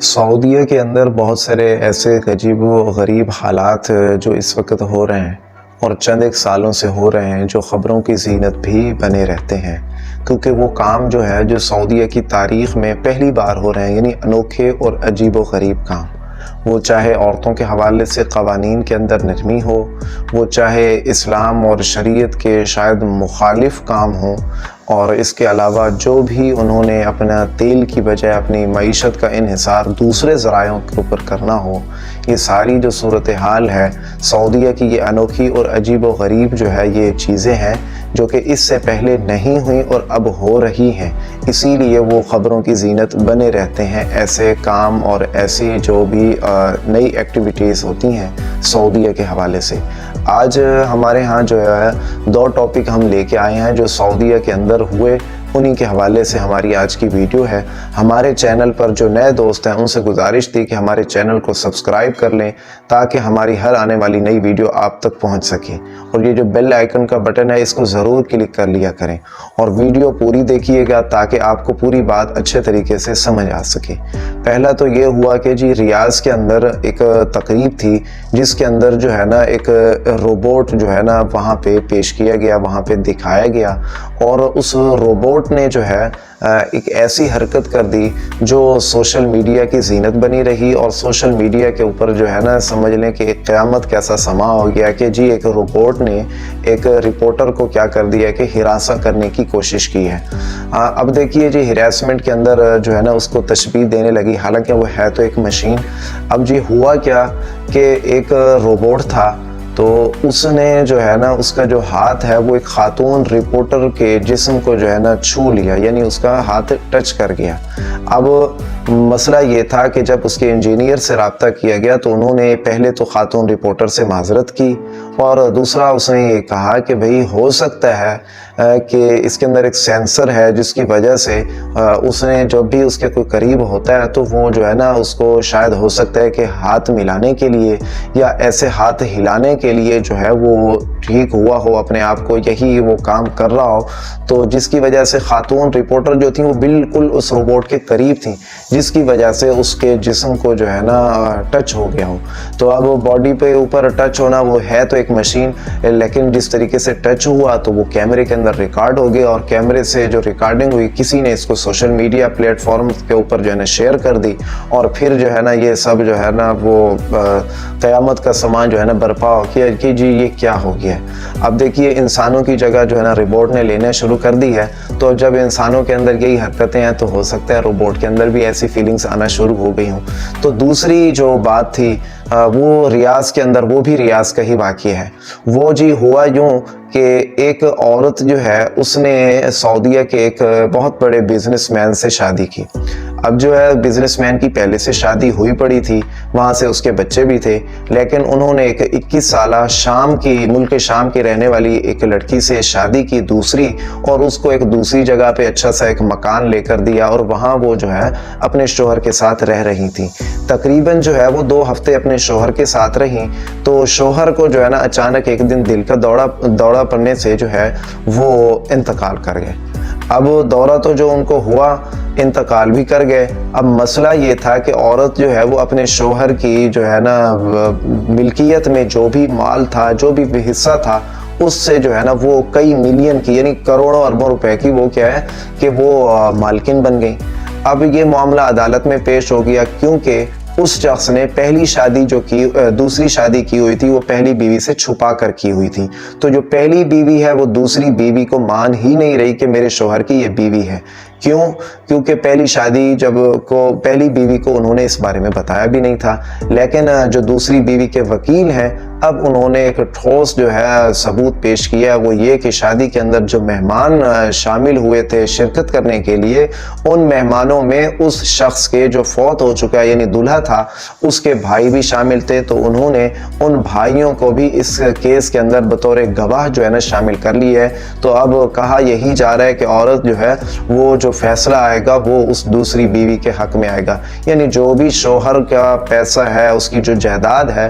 سعودیہ کے اندر بہت سارے ایسے عجیب و غریب حالات جو اس وقت ہو رہے ہیں اور چند ایک سالوں سے ہو رہے ہیں، جو خبروں کی زینت بھی بنے رہتے ہیں، کیونکہ وہ کام جو ہے جو سعودیہ کی تاریخ میں پہلی بار ہو رہے ہیں، یعنی انوکھے اور عجیب و غریب کام۔ وہ چاہے عورتوں کے حوالے سے قوانین کے اندر نرمی ہو، وہ چاہے اسلام اور شریعت کے شاید مخالف کام ہوں، اور اس کے علاوہ جو بھی انہوں نے اپنا تیل کی بجائے اپنی معیشت کا انحصار دوسرے ذرائعوں کے اوپر کرنا ہو، یہ ساری جو صورتحال ہے سعودیہ کی، یہ انوکھی اور عجیب و غریب جو ہے یہ چیزیں ہیں جو کہ اس سے پہلے نہیں ہوئیں اور اب ہو رہی ہیں، اسی لیے وہ خبروں کی زینت بنے رہتے ہیں ایسے کام اور ایسی جو بھی نئی ایکٹیویٹیز ہوتی ہیں سعودیہ کے حوالے سے۔ آج ہمارے ہاں جو ہے دو ٹاپک ہم لے کے آئے ہیں جو سعودیہ کے اندر ہوئے، انہی کے حوالے سے ہماری آج کی ویڈیو ہے۔ ہمارے چینل پر جو نئے دوست ہیں ان سے گزارش تھی کہ ہمارے چینل کو سبسکرائب کر لیں تاکہ ہماری ہر آنے والی نئی ویڈیو آپ تک پہنچ سکے، اور یہ جو بیل آئیکن کا بٹن ہے اس کو ضرور کلک کر لیا کریں اور ویڈیو پوری دیکھیے گا تاکہ آپ کو پوری بات اچھے طریقے سے سمجھ آ سکے۔ پہلا تو یہ ہوا کہ جی ریاض کے اندر ایک تقریب تھی جس کے اندر جو ہے نا ایک روبوٹ جو ہے نا وہاں پہ پیش کیا گیا، وہاں پہ دکھایا گیا، اور اس روبوٹ نے جو ہے ایک ایسی حرکت کر دی جو سوشل میڈیا کی زینت بنی رہی، اور سوشل میڈیا کے اوپر جو ہے نا سمجھ لیں کہ ایک قیامت کیسا سما ہو گیا کہ جی ایک روبوٹ نے ایک رپورٹر کو کیا کر دیا کہ ہراساں کرنے کی کوشش کی ہے۔ اب دیکھیے جی ہراسمنٹ کے اندر جو ہے نا اس کو تشبیہ دینے لگی، حالانکہ وہ ہے تو ایک مشین۔ اب جی ہوا کیا کہ ایک روبوٹ تھا، تو اس نے جو ہے نا اس کا جو ہاتھ ہے وہ ایک خاتون رپورٹر کے جسم کو جو ہے نا چھو لیا، یعنی اس کا ہاتھ ٹچ کر گیا۔ اب مسئلہ یہ تھا کہ جب اس کے انجینئر سے رابطہ کیا گیا تو انہوں نے پہلے تو خاتون رپورٹر سے معذرت کی، اور دوسرا اس نے یہ کہا کہ بھئی ہو سکتا ہے کہ اس کے اندر ایک سینسر ہے جس کی وجہ سے اس نے جب بھی اس کے کوئی قریب ہوتا ہے تو وہ جو ہے نا اس کو شاید ہو سکتا ہے کہ ہاتھ ملانے کے لیے یا ایسے ہاتھ ہلانے کے لیے جو ہے وہ ٹھیک ہوا ہو اپنے آپ کو، یہی وہ کام کر رہا ہو، تو جس کی وجہ سے خاتون رپورٹر جو تھیں وہ بالکل اس روبوٹ کے قریب تھیں، جس کی وجہ سے اس کے جسم کو جو ہے نا ٹچ ہو گیا ہو۔ تو اب باڈی پہ اوپر ٹچ ہونا، وہ ہے تو ایک مشین، لیکن جس طریقے سے ٹچ ہوا تو وہ کیمرے کے اندر ریکارڈ ہو گیا، اور کیمرے سے جو ریکارڈنگ ہوئی کسی نے اس کو سوشل میڈیا پلیٹ فارم کے اوپر جو ہے نا شیئر کر دی، اور پھر جو ہے نا یہ سب جو ہے نا وہ قیامت کا سامان جو ہے نا برپا ہو گیا کہ جی یہ کیا ہو گیا ہے۔ اب دیکھیے انسانوں کی جگہ جو ہے نا روبوٹ نے لینا شروع کر دی ہے، تو جب انسانوں کے اندر یہی حرکتیں ہیں تو ہو سکتا ہے روبوٹ کے اندر بھی ایسی فیلنگز آنا شروع ہو گئی ہوں۔ تو دوسری جو بات تھی وہ ریاض کے اندر، وہ بھی ریاض کا ہی واقعہ ہے۔ وہ جی ہوا یوں کہ ایک عورت جو ہے اس نے سعودیہ کے ایک بہت بڑے بزنس مین سے شادی کی۔ اب جو ہے بزنس مین کی پہلے سے شادی ہوئی پڑی تھی، وہاں سے اس کے بچے بھی تھے، لیکن انہوں نے ایک 21 سالہ ملک شام کی رہنے والی ایک لڑکی سے شادی کی دوسری، اور اس کو ایک دوسری جگہ پہ اچھا سا ایک مکان لے کر دیا، اور وہاں وہ جو ہے اپنے شوہر کے ساتھ رہ رہی تھی۔ تقریباً جو ہے وہ 2 ہفتے اپنے شوہر کے ساتھ رہیں، تو شوہر کو جو ہے نا اچانک ایک دن دل کا دورہ پڑنے سے جو ہے وہ انتقال کر گئے۔ اب دورہ تو جو ان کو ہوا، انتقال بھی کر گئے۔ اب مسئلہ یہ تھا کہ عورت جو ہے وہ اپنے شوہر کی جو ہے نا ملکیت میں جو بھی مال تھا، جو بھی حصہ تھا، اس سے جو ہے نا وہ کئی ملین کی یعنی کروڑوں اربوں روپے کی وہ کیا ہے کہ وہ مالکن بن گئی۔ اب یہ معاملہ عدالت میں پیش ہو گیا، کیونکہ اس شخص نے پہلی شادی جو کی دوسری شادی کی ہوئی تھی وہ پہلی بیوی سے چھپا کر کی ہوئی تھی، تو جو پہلی بیوی ہے وہ دوسری بیوی کو مان ہی نہیں رہی کہ میرے شوہر کی یہ بیوی ہے۔ کیوں؟ کیونکہ پہلی بیوی کو انہوں نے اس بارے میں بتایا بھی نہیں تھا، لیکن جو دوسری بیوی کے وکیل ہیں اب انہوں نے ایک ٹھوس جو ہے ثبوت پیش کیا، وہ یہ کہ شادی کے اندر جو مہمان شامل ہوئے تھے شرکت کرنے کے لیے، ان مہمانوں میں اس شخص کے جو فوت ہو چکا ہے یعنی دلہا تھا، اس کے بھائی بھی شامل تھے، تو انہوں نے ان بھائیوں کو بھی اس کیس کے اندر بطور گواہ جو ہے نا شامل کر لی ہے۔ تو اب کہا یہی جا رہا ہے کہ عورت جو ہے وہ جو فیصلہ آئے گا وہ اس دوسری بیوی کے حق میں آئے گا، یعنی جو بھی شوہر کا پیسہ ہے، اس کی جو جائیداد ہے،